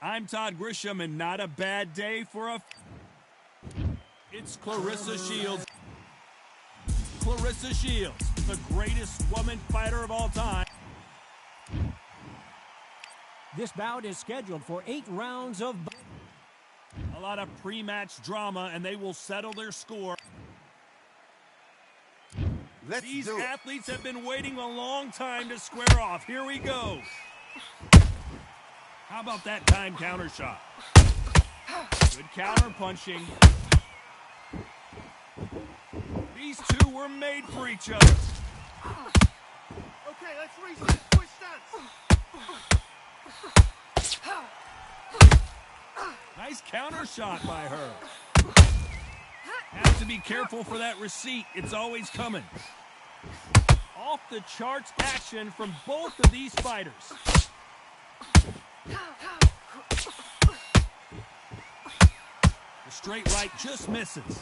I'm Todd Grisham, and not a bad day for a... It's Clarissa Shields. Clarissa Shields, the greatest woman fighter of all time. This bout is scheduled for 8 rounds of... A lot of pre-match drama, and they will settle their score. These athletes have been waiting a long time to square off. Here we go. How about that time counter shot? Good counter punching. These two were made for each other. Okay, let's reset. Switch stance. Nice counter shot by her. Have to be careful for that receipt. It's always coming. Off the charts action from both of these fighters. The straight right just misses.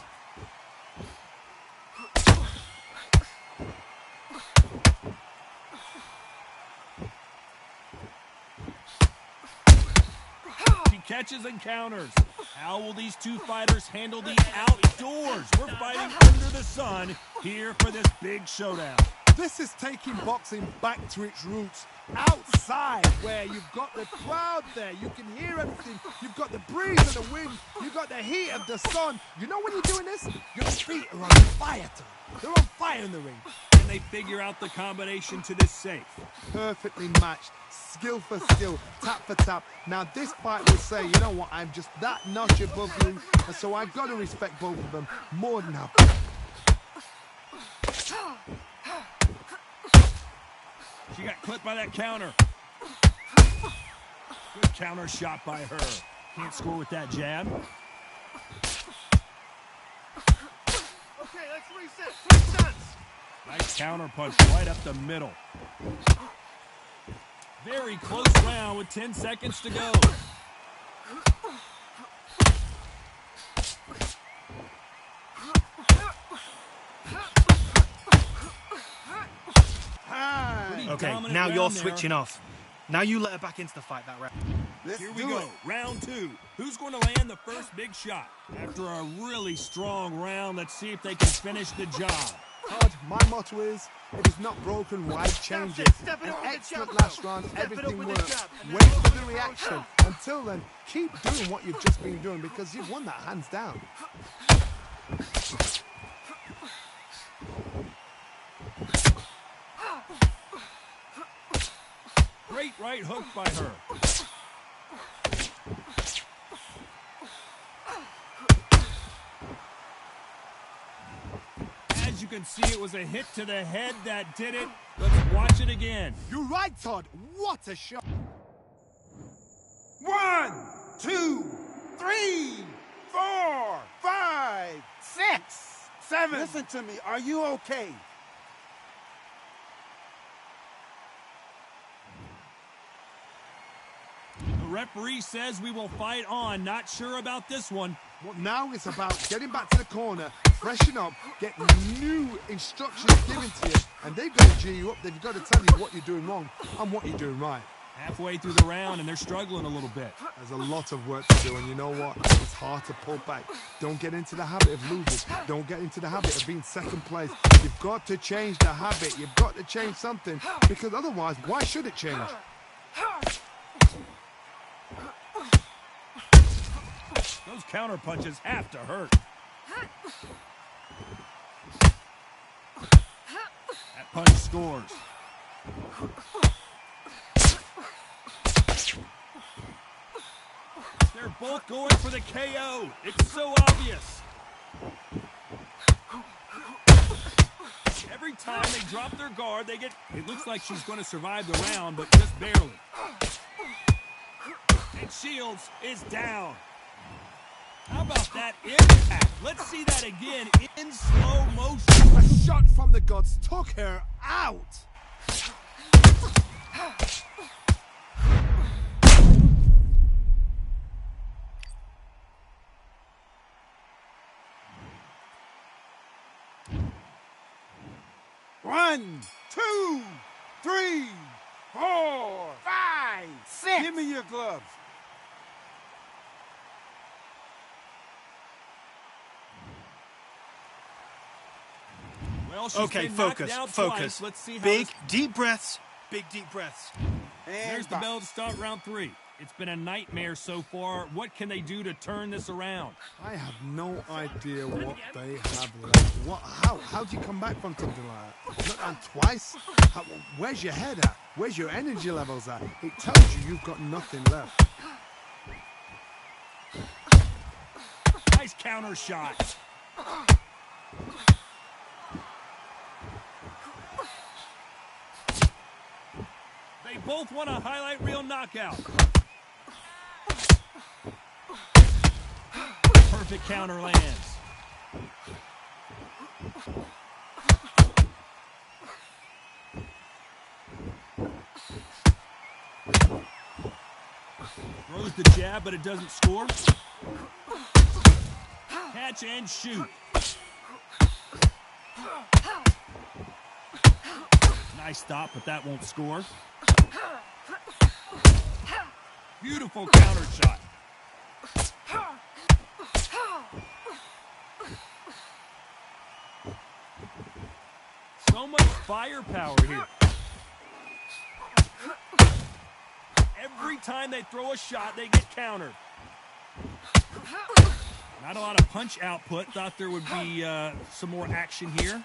She catches and counters. How will these two fighters handle the outdoors? We're fighting under the sun here for this big showdown. This is taking boxing back to its roots. Outside, where you've got the crowd there, you can hear everything. You've got the breeze and the wind. You've got the heat of the sun. You know when you're doing this? Your feet are on fire. They're on fire in the ring. Can they figure out the combination to this safe? Perfectly matched. Skill for skill, tap for tap. Now this fight will say, you know what, I'm just that notch above you, and so I've got to respect both of them more than happy. She got clipped by that counter. Good counter shot by her. Can't score with that jab. Okay, let's reset. Switch stance. Nice counter punch right up the middle. Very close round with 10 seconds to go. Okay, now you're switching off. Now you let her back into the fight that round. Here we go, round 2. Who's going to land the first big shot? After a really strong round, let's see if they can finish the job. Todd, my motto is, if it's not broken, why change it? An excellent last round, everything worked. Wait for the reaction. Until then, keep doing what you've just been doing because you've won that hands down. Great right hook by her. As you can see, it was a hit to the head that did it. Let's watch it again. You're right, Todd. What a shot. 1, 2, 3, 4, 5, 6, 7. Listen to me. Are you okay? The referee says we will fight on. Not sure about this one. Well, now it's about getting back to the corner, freshen up, get new instructions given to you, and they've got to G you up. They've got to tell you what you're doing wrong and what you're doing right. Halfway through the round, and they're struggling a little bit. There's a lot of work to do, and you know what? It's hard to pull back. Don't get into the habit of losing. Don't get into the habit of being second place. You've got to change the habit. You've got to change something, because otherwise, why should it change? Those counter punches have to hurt. That punch scores. They're both going for the KO. It's so obvious. Every time they drop their guard, they get... It looks like she's going to survive the round, but just barely. And Shields is down. How about that impact? Let's see that again in slow motion. A shot from the gods took her out. One, 2, 3, 4, 5, 6. Give me your gloves. Well, she's Okay, been knocked focus, down focus. twice. Let's see how Big, this... deep breaths. Big, deep breaths. And There's the bell to start round 3. It's been a nightmare so far. What can they do to turn this around? I have no idea what they have left. How do you come back from something like that? Not down twice? Where's your head at? Where's your energy levels at? It tells you you've got nothing left. Nice counter shot. They both want a highlight reel knockout. Perfect counter lands. Throws the jab, but it doesn't score. Catch and shoot. Nice stop, but that won't score. Beautiful counter shot. So much firepower here. Every time they throw a shot, they get countered. Not a lot of punch output. Thought there would be some more action here.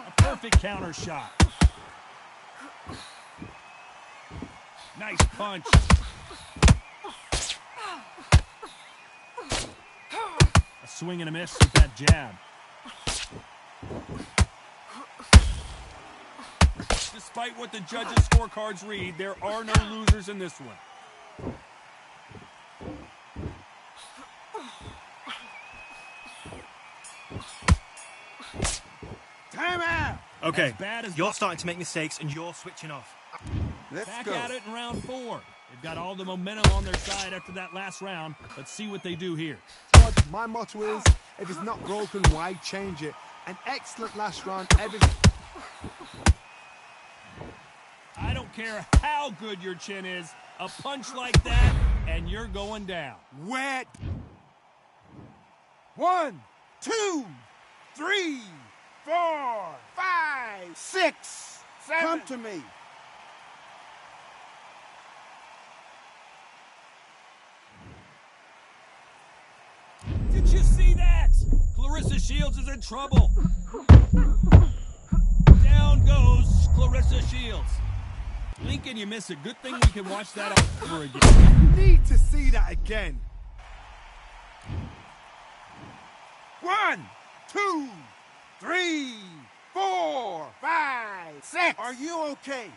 A perfect counter shot. Nice punch. A swing and a miss with that jab. Despite what the judges' scorecards read, there are no losers in this one. time out. Okay, bad as you're starting to make mistakes and you're switching off. Let's Back go. at it in round 4. They've got all the momentum on their side after that last round. Let's see what they do here. Todd, my motto is, if it's not broken, why change it? An excellent last round. I don't care how good your chin is. A punch like that, and you're going down. Wet. 1, 2, 3, 4, 5, 6, 7. Come to me. Did you see that? Clarissa Shields is in trouble. Down goes Clarissa Shields. Lincoln, you miss it. Good thing we can watch that over again. You need to see that again. 1, 2, 3, 4, 5, 6. Are you okay?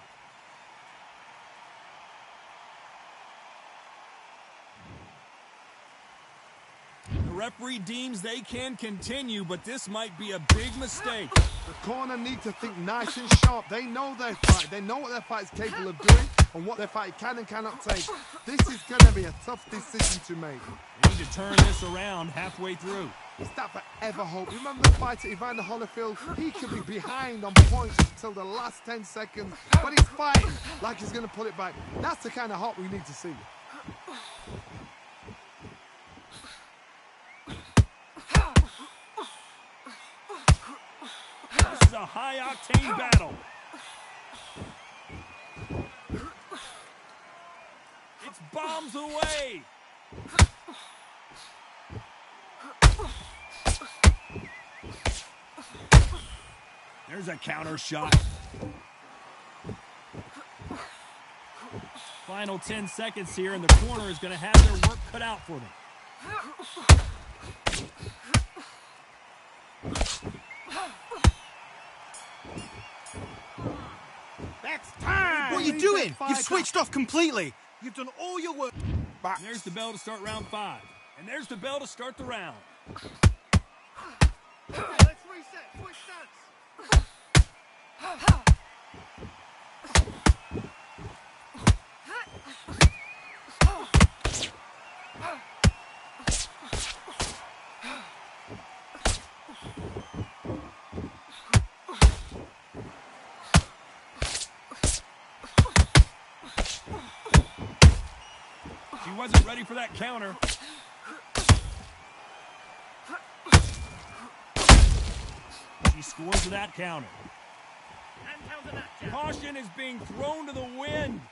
The referee deems they can continue, but this might be a big mistake. The corner need to think nice and sharp. They know their fight. They know what their fight is capable of doing and what their fight can and cannot take. This is going to be a tough decision to make. They need to turn this around halfway through. Is that forever hope? Remember the fight at Evander Holyfield? He could be behind on points until the last 10 seconds, but he's fighting like he's going to pull it back. That's the kind of hope we need to see. This is a high-octane battle. It's bombs away. There's a counter shot. Final 10 seconds here, and the corner is going to have their work cut out for them. That's time. What are you doing? You've switched off completely. You've done all your work. Box. There's the bell to start round 5. And there's the bell to start the round. Okay, let's reset. Switch stunts. She wasn't ready for that counter. She scores with that counter. Caution is being thrown to the wind.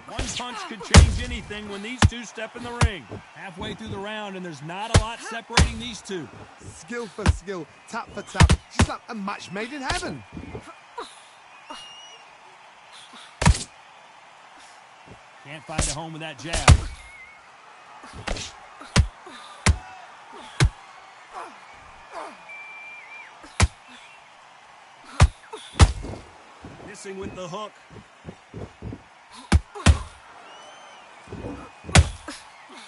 One punch could change anything when these two step in the ring. Halfway through the round, and there's not a lot separating these two. Skill for skill, tap for tap. She's like a match made in heaven. Can't find a home with that jab. Missing with the hook.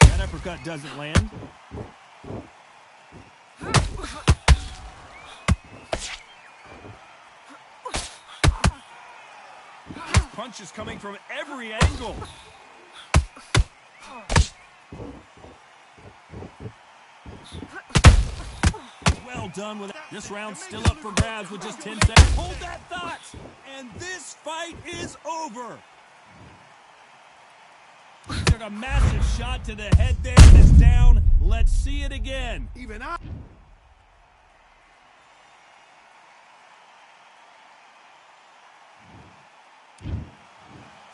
That uppercut doesn't land. Punch is coming from every angle. Well done with that. This round's still up for grabs with just 10 seconds. Hold that thought, and this fight is over. He took a massive shot to the head there and is down. Let's see it again. Even I.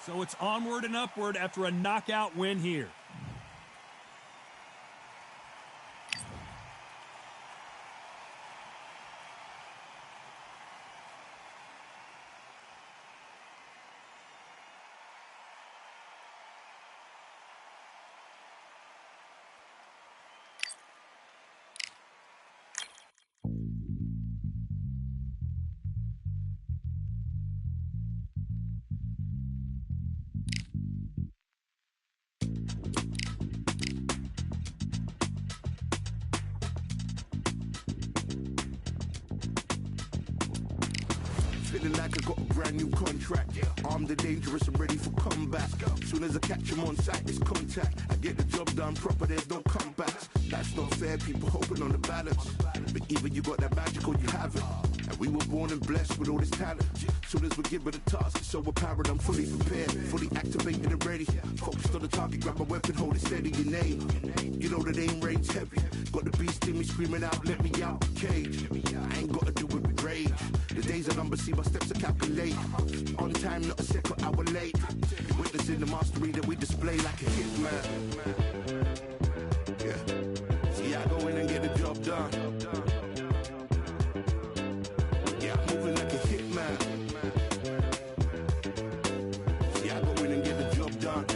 So it's onward and upward after a knockout win here. Feeling like I got a brand new contract. Armed and dangerous and ready for combat. Soon as I catch him on sight, it's contact. I get the job done proper, there's no comebacks. That's not fair, people hoping on the balance. But either you got that magic or you haven't. And we were born and blessed with all this talent. Soon as we give it a task, it's so apparent I'm fully prepared, fully activated and ready. Focused on the target, grab my weapon, hold it steady, your name. You know that aim range heavy. Got the beast in me screaming out, let me out the cage. I ain't got to do it with rage. The days are numbered, see my steps are calculate. On time, not a second hour late. Witnessing the mastery that we display like a hitman. Yeah. See, I go in and get the job done. Yeah, I'm moving like a hitman. See, I go in and get the job done.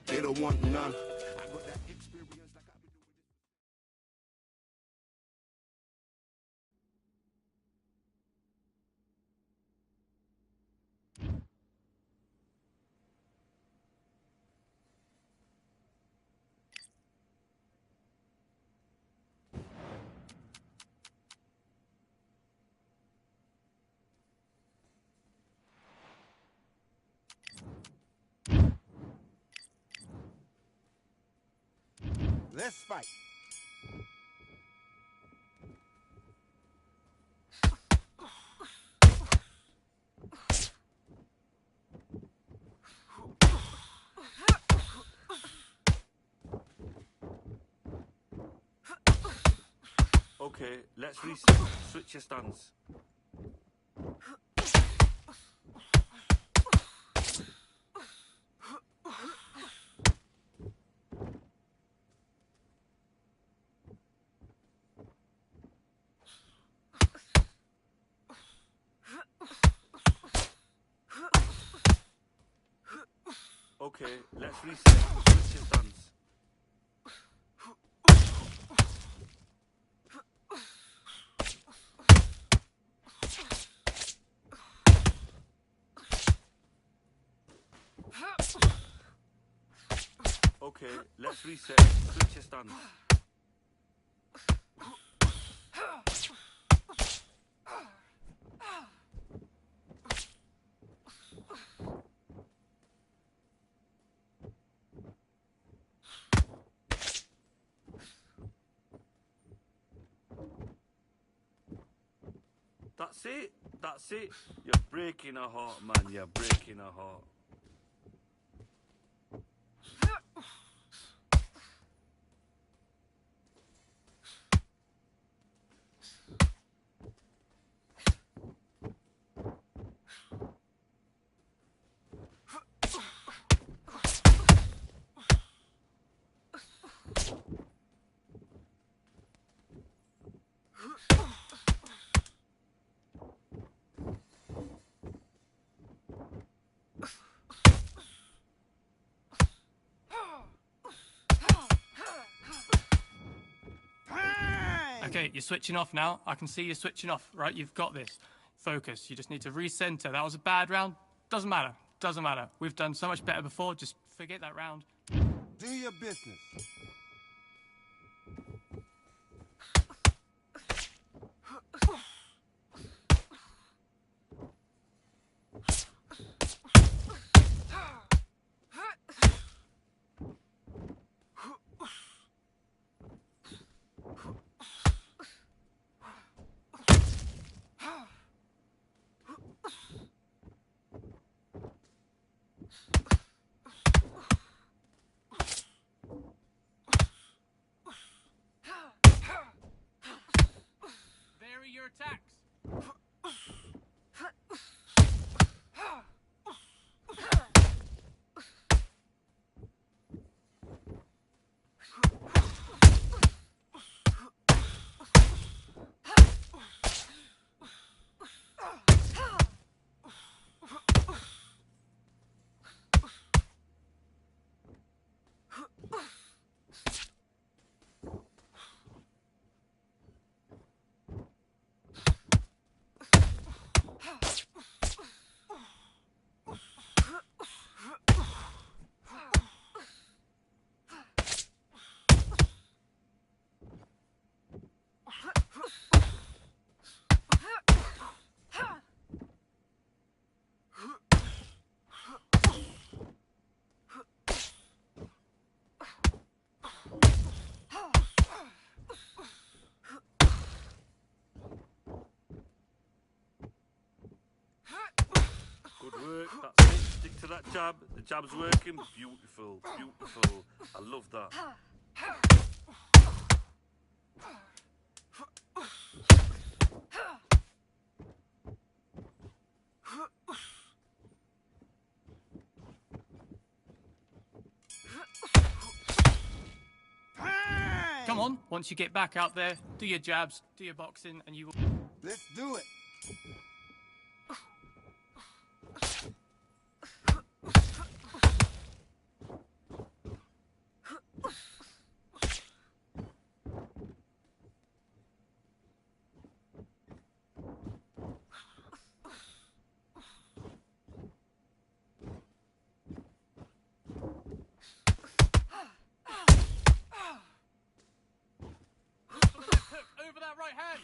They don't want none. Let's fight. Okay, let's reset. Switch your stance. Okay, let's reset. Switch your stance. Okay, let's reset. Switch your stance. That's it. That's it. You're breaking her heart, man. You're breaking her heart. Okay, you're switching off now. I can see you're switching off, right? You've got this. Focus. You just need to recenter. That was a bad round. Doesn't matter. Doesn't matter. We've done so much better before. Just forget that round. Do your business. Vary your attacks. Good work. That's it. Stick to that jab. The jab's working. Beautiful. Beautiful. I love that. Come on. Once you get back out there, do your jabs, do your boxing, and you will... Let's do it. Over that right hand!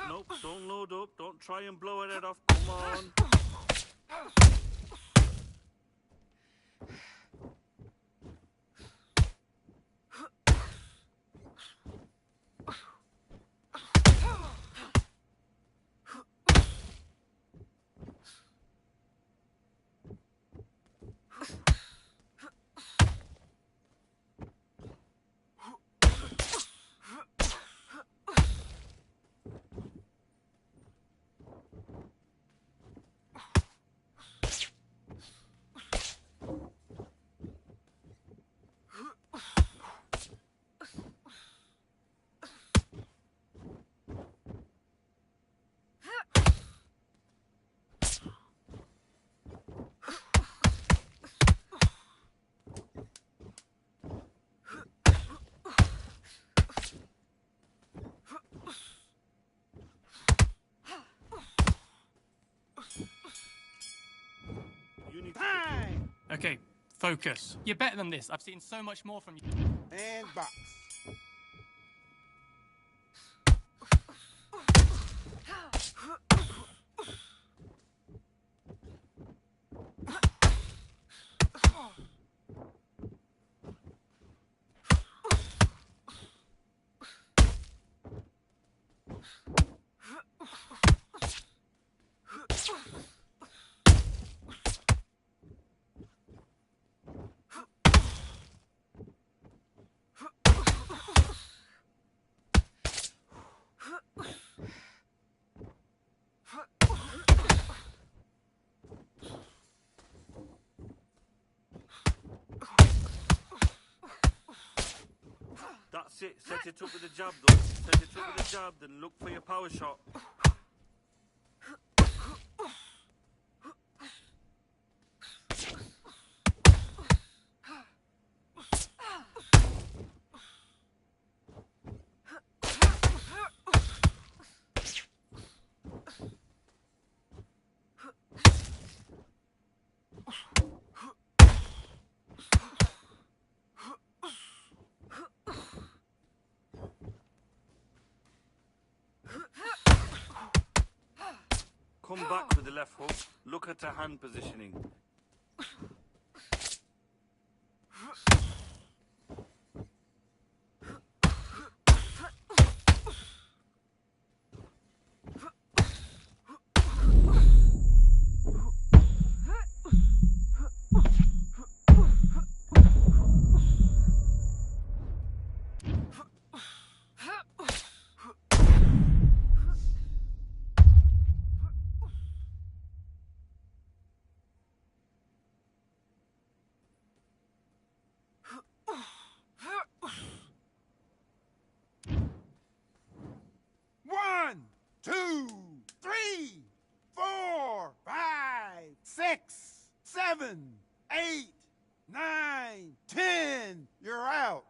Nope, don't load up. Don't try and blow her head off. Come on. Okay, focus. You're better than this. I've seen so much more from you. And box. That's it. Set it up with a jab, though. Set it up with a jab, then look for your power shot. Come back with the left hook. Look at her hand positioning. One, two, three, 4, 5, 6, 7, 8, 9, 10. You're out.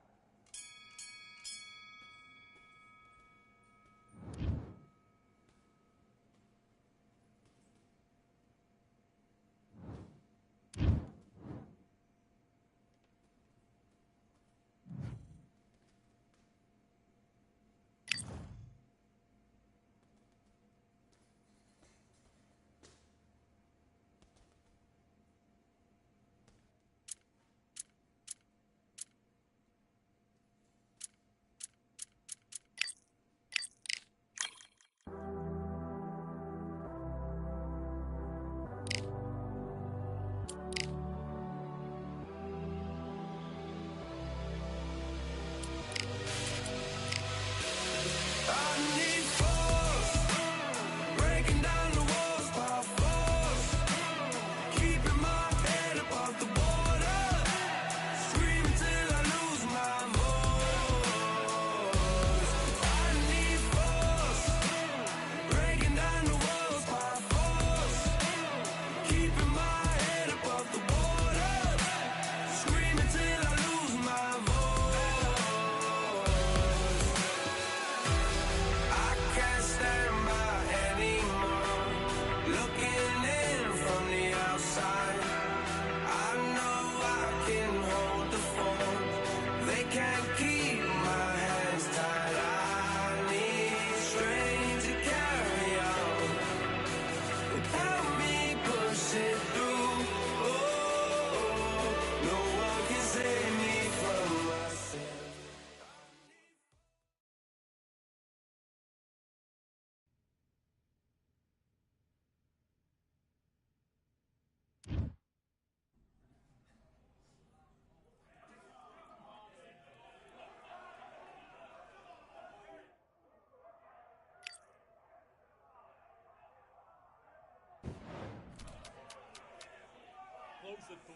Close the door.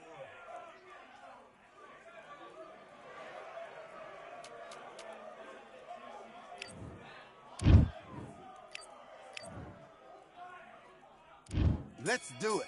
Let's do it.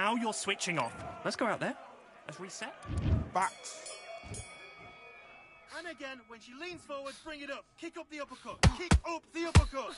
now you're switching off. Let's go out there. Let's reset. Backs. And again, when she leans forward, bring it up. Kick up the uppercut. Kick up the uppercut.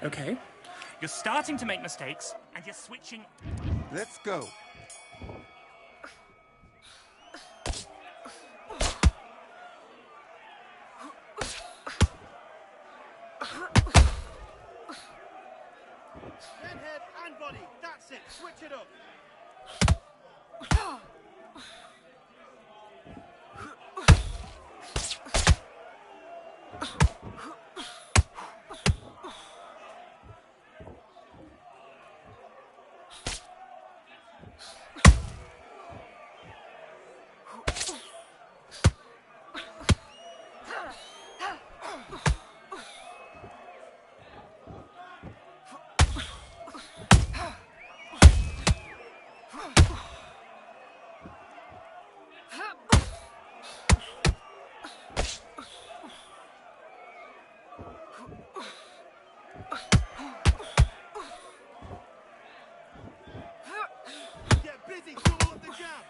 Okay. You're starting to make mistakes, and you're switching. Let's go. Then head and body. That's it. Switch it up. Get busy. Double up the jab.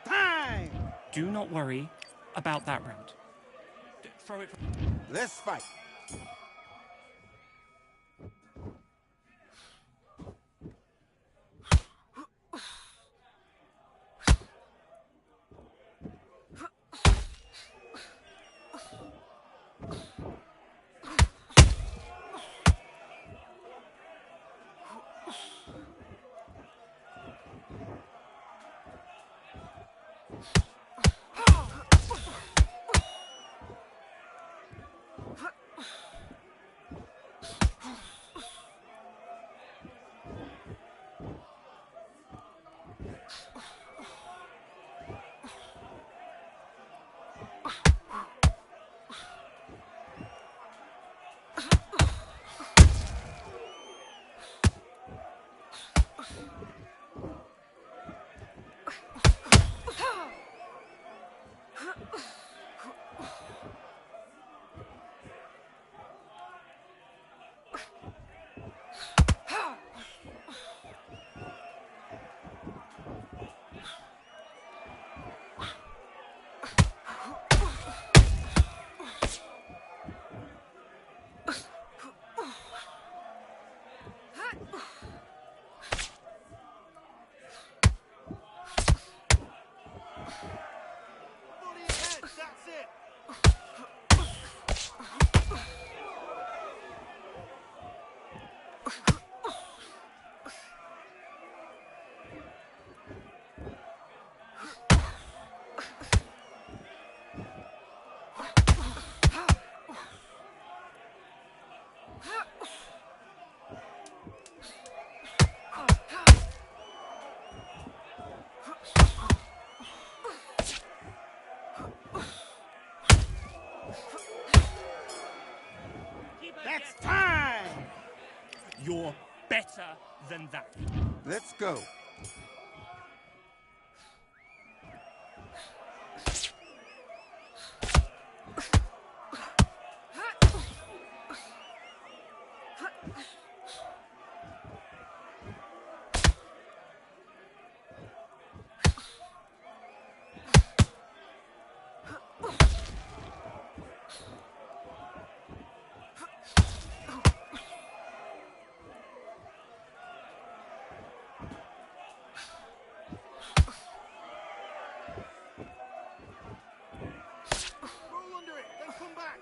Time! Do not worry about that round. Throw it. Let's fight. You're better than that. Let's go. Roll under it, then come back.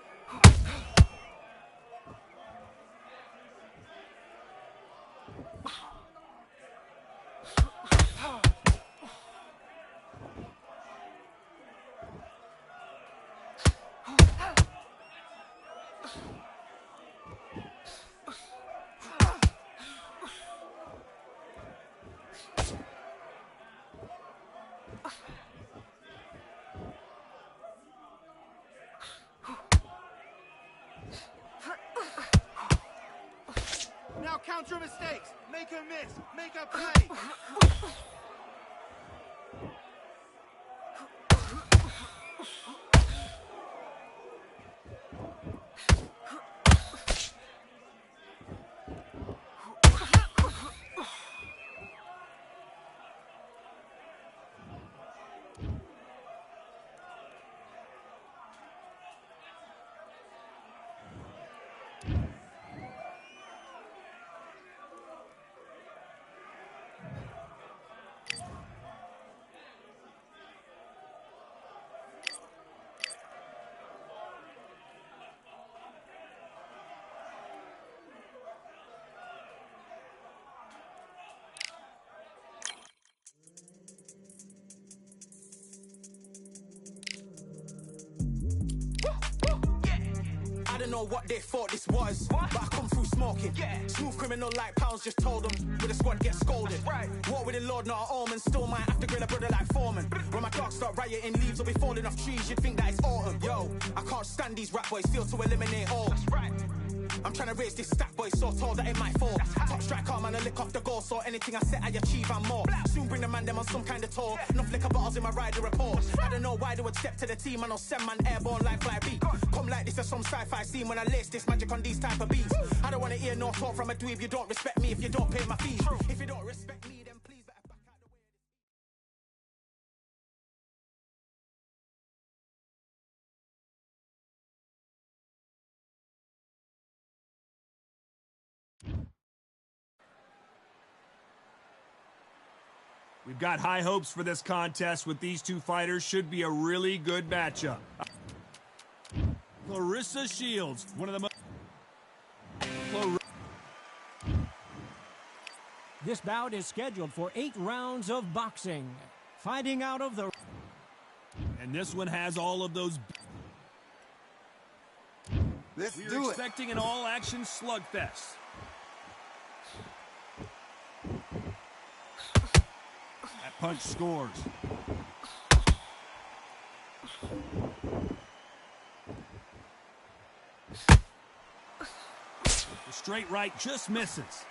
Now counter her mistakes. Make her miss. Make her play. I don't know what they thought this was, but I come through smoking. Smooth criminal like pounds, just told them with a squad get scolded. Walk with the Lord, not an omen, still might have to grill a brother like Foreman. When my dogs start rioting, leaves will be falling off trees, you'd think that it's autumn. Yo, I can't stand these rap boys, feel to eliminate all. I'm trying to raise this stack boy so tall that it might fall. Top striker, man, I lick off the goal, so anything I set I achieve and more. Soon bring the man them on some kind of tour. Enough liquor bottles in my rider report. I don't know why they would step to the team, I know send man airborne like fly beat. Come like this as some sci-fi scene when I lace this magic on these type of beats. I don't want to hear no talk from a dweeb. You don't respect me if you don't pay my fees. If you don't respect me, then please better back out the way. We've got high hopes for this contest with these two fighters. Should be a really good matchup. Clarissa Shields, one of the most... This bout is scheduled for 8 rounds of boxing. Fighting out of the... And this one has all of those... Let's We're do it. expecting an all-action slugfest. That punch scores. The straight right just misses.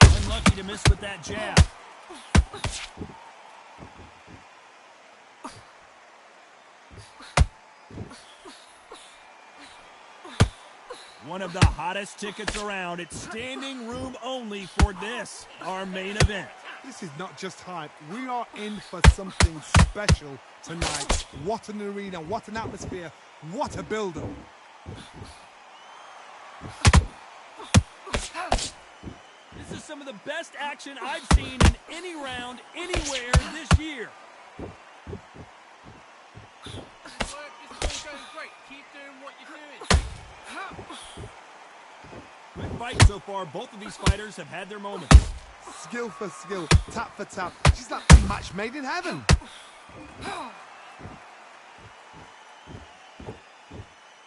Unlucky to miss with that jab. One of the hottest tickets around. It's standing room only for this, our main event. This is not just hype. We are in for something special tonight. What an arena, what an atmosphere, what a build-up. This is some of the best action I've seen in any round, anywhere this year. This is all going great. Keep doing what you're doing. Good fight so far. Both of these fighters have had their moments. Skill for skill, tap for tap. She's like a match made in heaven.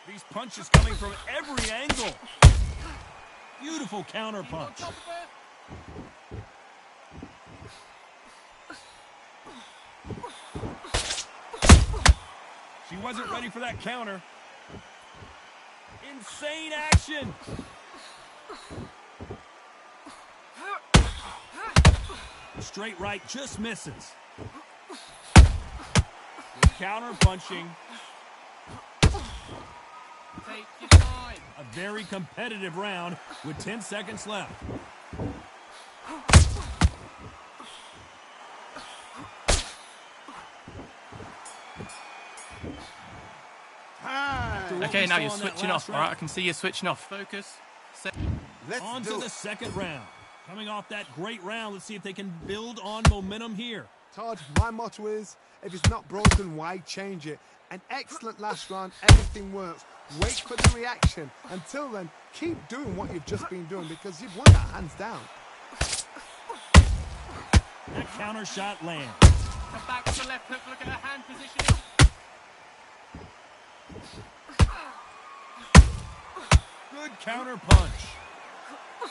These punches coming from every angle. Beautiful counter punch. She wasn't ready for that counter. Insane action. Straight right just misses. Good counter punching. Take your time. A very competitive round with 10 seconds left. Okay, now you're switching off. All right, I can see you're switching off. Focus. On to the second round. Coming off that great round, let's see if they can build on momentum here. Todd, my motto is, if it's not broken, why change it? An excellent last round, everything works. Wait for the reaction. Until then, keep doing what you've just been doing because you've won that hands down. That counter shot lands. Come back to the left hook, look at her hand positioning. Good counter punch.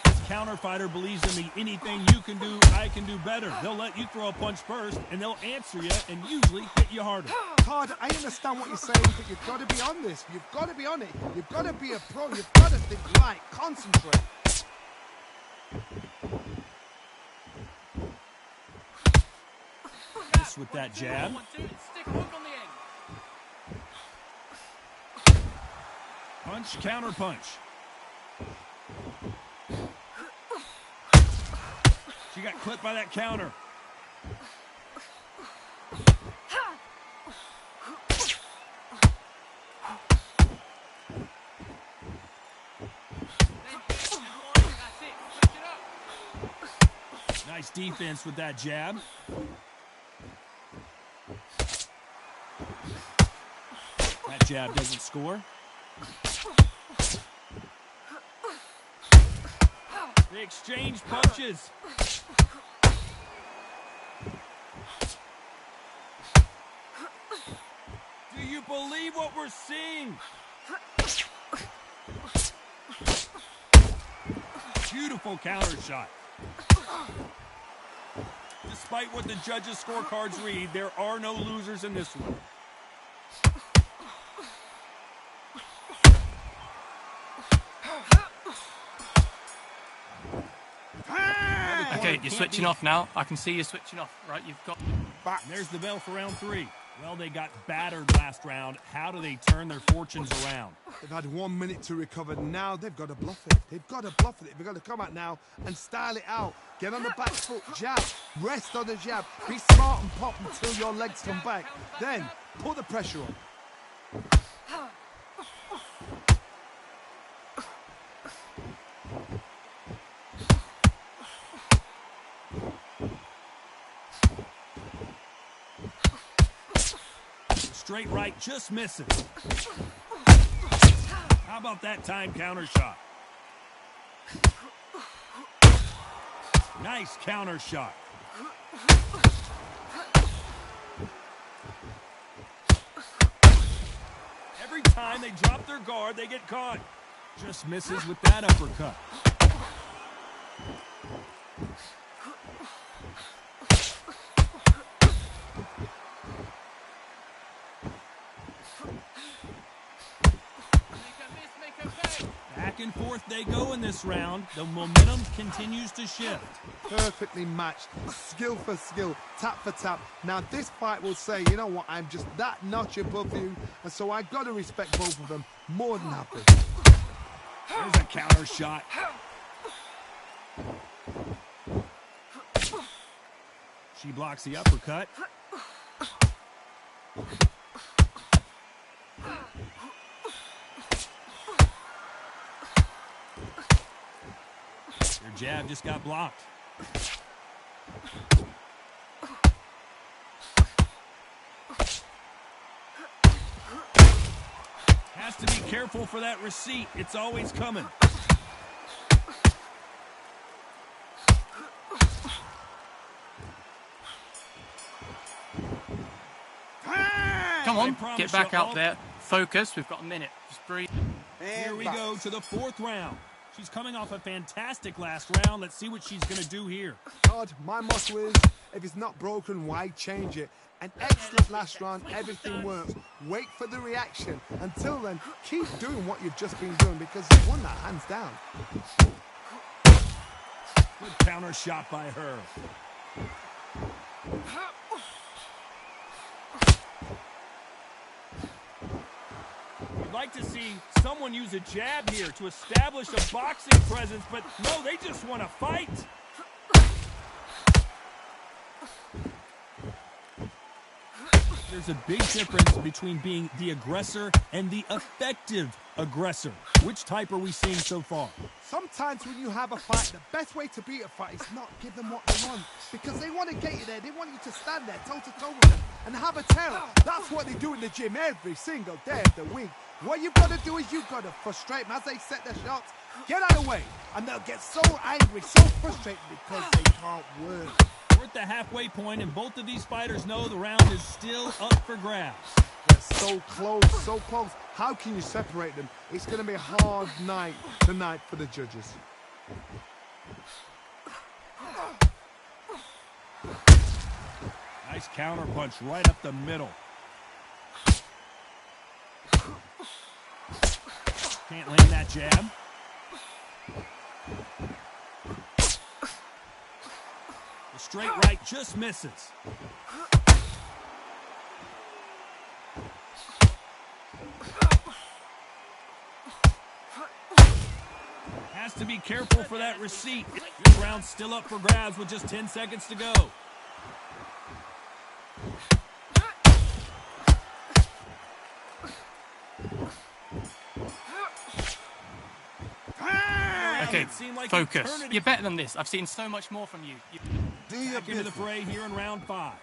This counter fighter believes in the anything you can do, I can do better. They'll let you throw a punch first, and they'll answer you and usually hit you harder. Todd, I understand what you're saying, but you've got to be on this. You've got to be on it. You've got to be a pro. You've got to think right. Concentrate. Nice with that jab. Stick a hook on the end. Punch, counter punch. She got clipped by that counter. Nice defense with that jab. That jab doesn't score. They exchange punches. Do you believe what we're seeing? Beautiful counter shot. Despite what the judges' scorecards read, there are no losers in this one. Okay, you're switching off now. I can see you're switching off, right? You've got... Back. There's the bell for round 3. Well, they got battered last round. How do they turn their fortunes around? They've had 1 minute to recover. Now they've got to bluff it. They've got to bluff it. They've got to come out now and style it out. Get on the back foot, jab. Rest on the jab. Be smart and pop until your legs come back. Then put the pressure on. Straight right just misses. How about that time counter shot? Nice counter shot. Every time they drop their guard, they get caught. Just misses with that uppercut. Back and forth they go in this round. The momentum continues to shift. Perfectly matched, skill for skill, tap for tap. Now this fight will say, you know what, I'm just that notch above you, and so I got to respect both of them more than happy. There's a counter shot. She blocks the uppercut. Your jab just got blocked. Has to be careful for that receipt. It's always coming. Come on, get back out there. Focus. We've got a minute. Just breathe. Here we go to the 4th round. She's coming off a fantastic last round. Let's see what she's going to do here. God, my motto is, if it's not broken, why change it? An excellent last round, everything works. Wait for the reaction. Until then, keep doing what you've just been doing because you've won that hands down. Good counter shot by her. We'd like to see someone use a jab here to establish a boxing presence, but no, they just want to fight. There's a big difference between being the aggressor and the effective aggressor. Which type are we seeing so far? Sometimes when you have a fight, the best way to beat a fight is not give them what they want. Because they want to get you there. They want you to stand there toe-to-toe with them and have a terror. That's what they do in the gym every single day of the week. What you've got to do is you've got to frustrate them as they set their shots. Get out of the way. And they'll get so angry, so frustrated because they can't work. We're at the halfway point, and both of these fighters know the round is still up for grabs. They're so close, so close. How can you separate them? It's going to be a hard night tonight for the judges. Nice counter punch right up the middle. Can't land that jab. The straight right just misses. Has to be careful for that receipt. This round's still up for grabs with just 10 seconds to go. Okay, focus. You're better than this. I've seen so much more from you. Back into the fray here in round 5.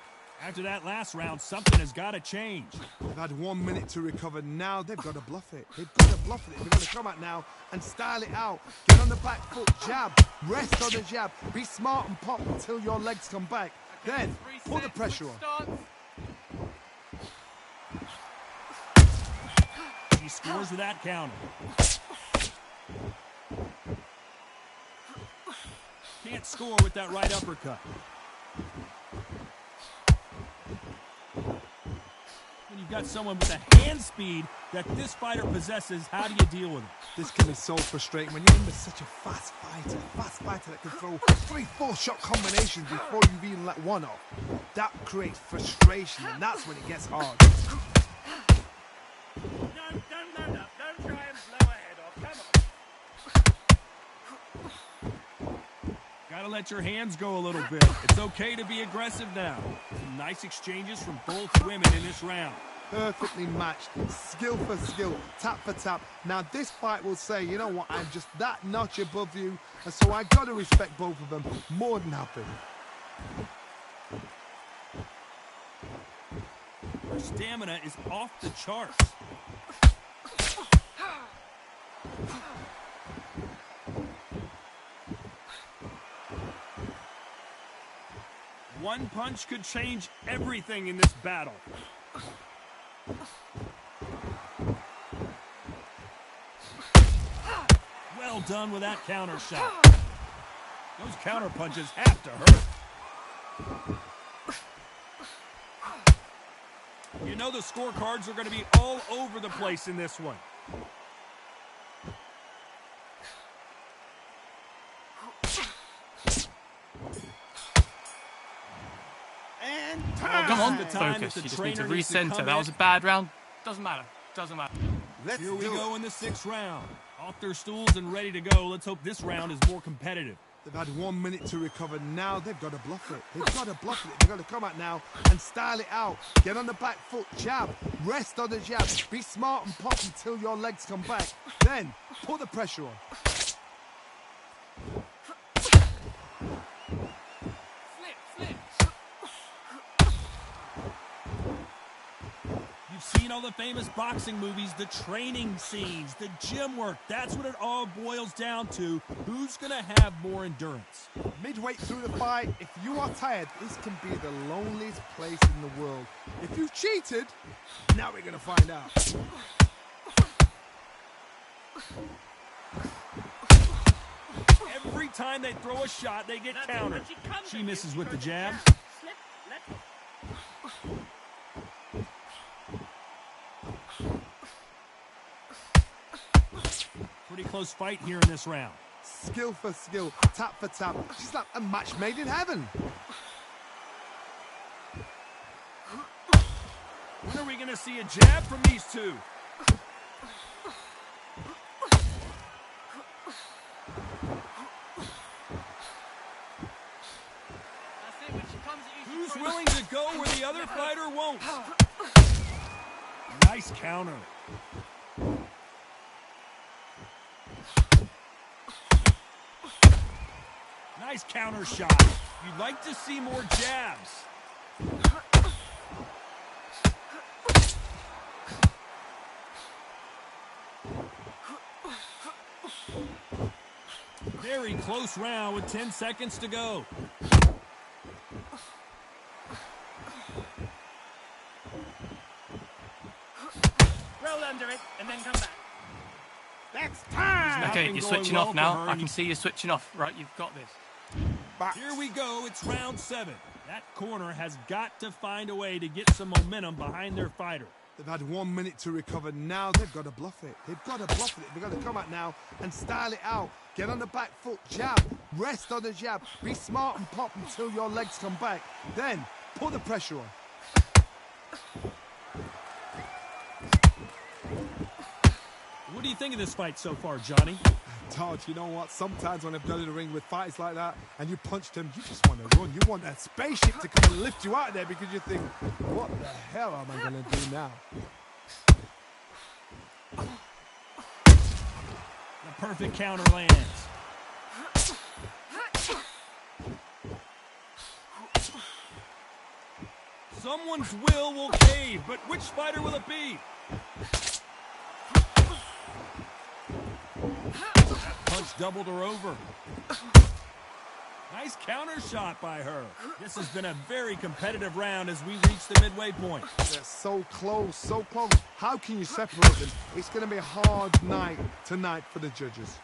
After that last round, something has got to change. They've had 1 minute to recover. Now they've got to bluff it. They've got to bluff it. They've got to come out now and style it out. Get on the back foot, jab, rest on the jab. Be smart and pop until your legs come back. Then put the pressure on. He scores with that counter. Can't score with that right uppercut. When you've got someone with the hand speed that this fighter possesses, how do you deal with it? This can be so frustrating when you're in with such a fast fighter that can throw 3-4 shot combinations before you've even let one off. That creates frustration, and that's when it gets hard. Don't load up. Don't try and blow her head off. Come on. Gotta let your hands go a little bit. It's okay to be aggressive now. Some nice exchanges from both women in this round. Perfectly matched, skill for skill, tap for tap. Now this fight will say, you know what, I'm just that notch above you, and so I got to respect both of them more than happy. Her stamina is off the charts. One punch could change everything in this battle. Well done with that counter shot. Those counter punches have to hurt. You know the scorecards are going to be all over the place in this one. And Come on, focus. You just need to recenter. That was a bad round. Doesn't matter. Doesn't matter. Here we go in the 6th round. Off their stools and ready to go. Let's hope this round is more competitive. They've had 1 minute to recover. Now they've got to bluff it. They've got to bluff it. They've got to come out now and style it out. Get on the back foot, jab, rest on the jab. Be smart and pop until your legs come back. Then put the pressure on. You've seen all the famous boxing movies, the training scenes, the gym work. That's what it all boils down to. Who's going to have more endurance? Midway through the fight, if you are tired, this can be the loneliest place in the world. If you've cheated, now we're going to find out. Every time they throw a shot, they get countered. She misses with the jab. Pretty close fight here in this round. Skill for skill, tap for tap. She's like a match made in heaven. When are we going to see a jab from these two? Who's willing to go where the other fighter won't? Nice counter. Nice counter shot. You'd like to see more jabs. Very close round with 10 seconds to go. Roll under it and then come back. That's time! Okay, you're switching off now. I can see you switching off. Right, you've got this. Here we go. It's round 7. That corner has got to find a way to get some momentum behind their fighter. They've had 1 minute to recover. Now they've got to bluff it. They've got to bluff it. They've got to come out now and style it out. Get on the back foot, jab, rest on the jab. Be smart and pop until your legs come back. Then put the pressure on. What do you think of this fight so far, Johnny? Todd, you know what? Sometimes when I've gone in the ring with fights like that and you punch them, you just want to run. You want that spaceship to come and lift you out of there because you think, what the hell am I going to do now? The perfect counter lands. Someone's will cave, but which fighter will it be? That punch doubled her over. Nice counter shot by her. This has been a very competitive round as we reach the midway point. They're so close, so close. How can you separate them? It's going to be a hard night tonight for the judges.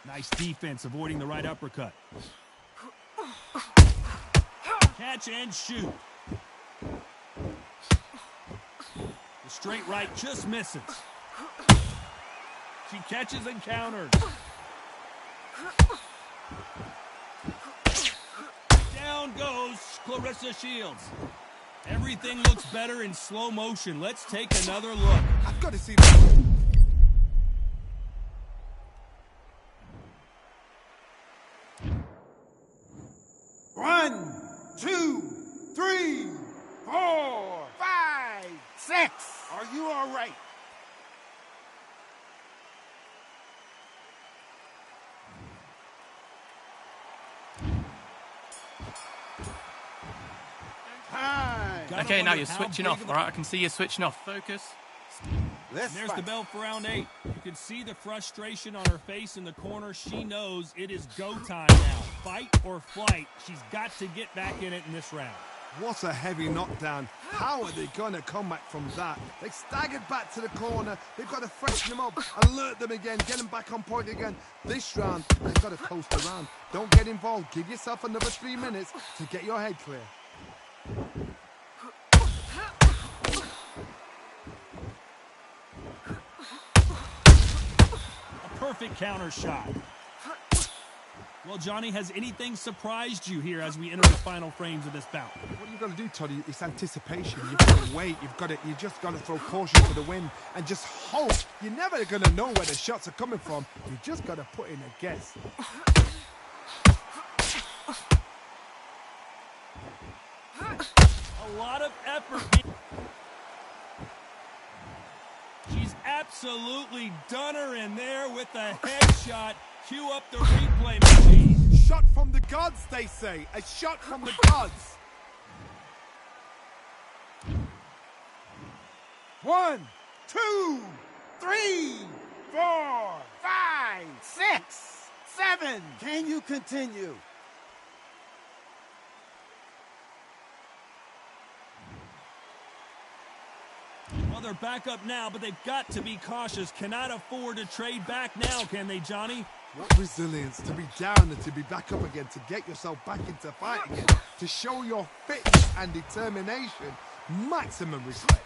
Nice defense, avoiding the right uppercut. Catch and shoot. The straight right just misses. She catches and counters. Down goes Clarissa Shields. Everything looks better in slow motion. Let's take another look. I've got to see that. 1, 2, 3, 4, 5, 6. Are you all right? Okay, now you're switching off. All right, I can see you switching off. Focus. There's the bell for round 8. You can see the frustration on her face in the corner. She knows it is go time now. Fight or flight. She's got to get back in it in this round. What a heavy knockdown. How are they going to come back from that? They staggered back to the corner. They've got to freshen them up, alert them again, get them back on point again. This round, they've got to coast around. Don't get involved. Give yourself another 3 minutes to get your head clear. Perfect counter shot. Well, Johnny, has anything surprised you here as we enter the final frames of this bout? What you got to do, Toddy, it's anticipation. You've got to wait. You just got to throw caution to the wind and just hope. You're never going to know where the shots are coming from. You just got to put in a guess. A lot of effort. She's absolutely done her in there with a headshot. Cue up the replay machine. Shot from the gods, they say. A shot from the gods. 1, 2, 3, 4, 5, 6, 7. Can you continue? Well, they're back up now, but they've got to be cautious. Cannot afford to trade back now, can they, Johnny? What resilience to be down and to be back up again, to get yourself back into fight again, to show your fitness and determination. Maximum respect.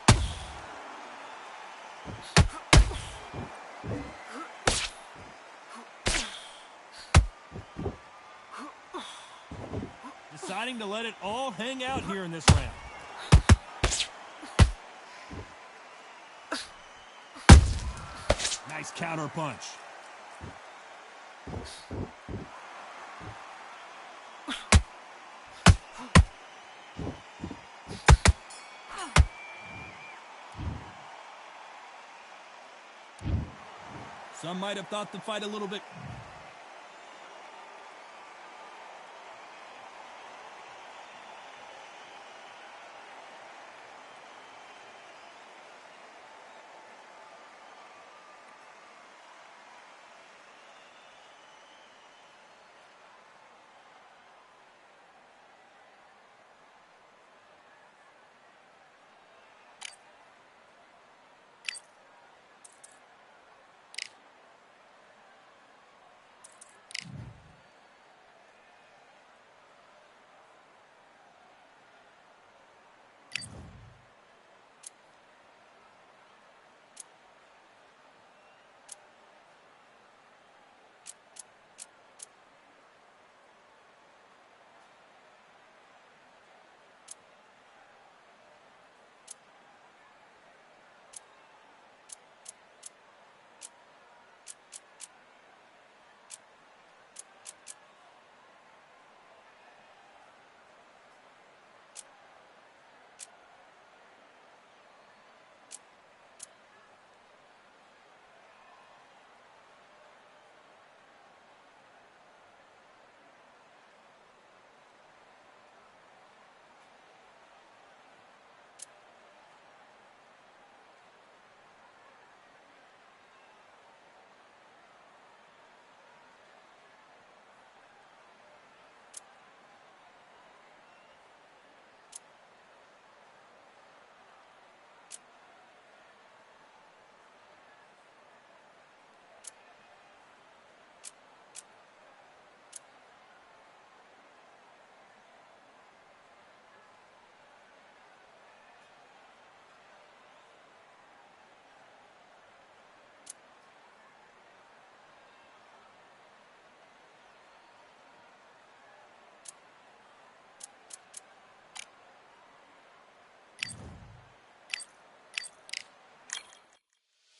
Deciding to let it all hang out here in this round. Nice counter punch. Some might have thought the fight a little bit...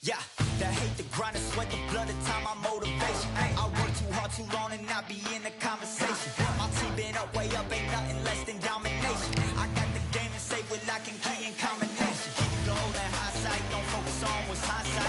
Yeah, that hate, the grind, the sweat, the blood, the time, my motivation. I work too hard, too long, and not be in the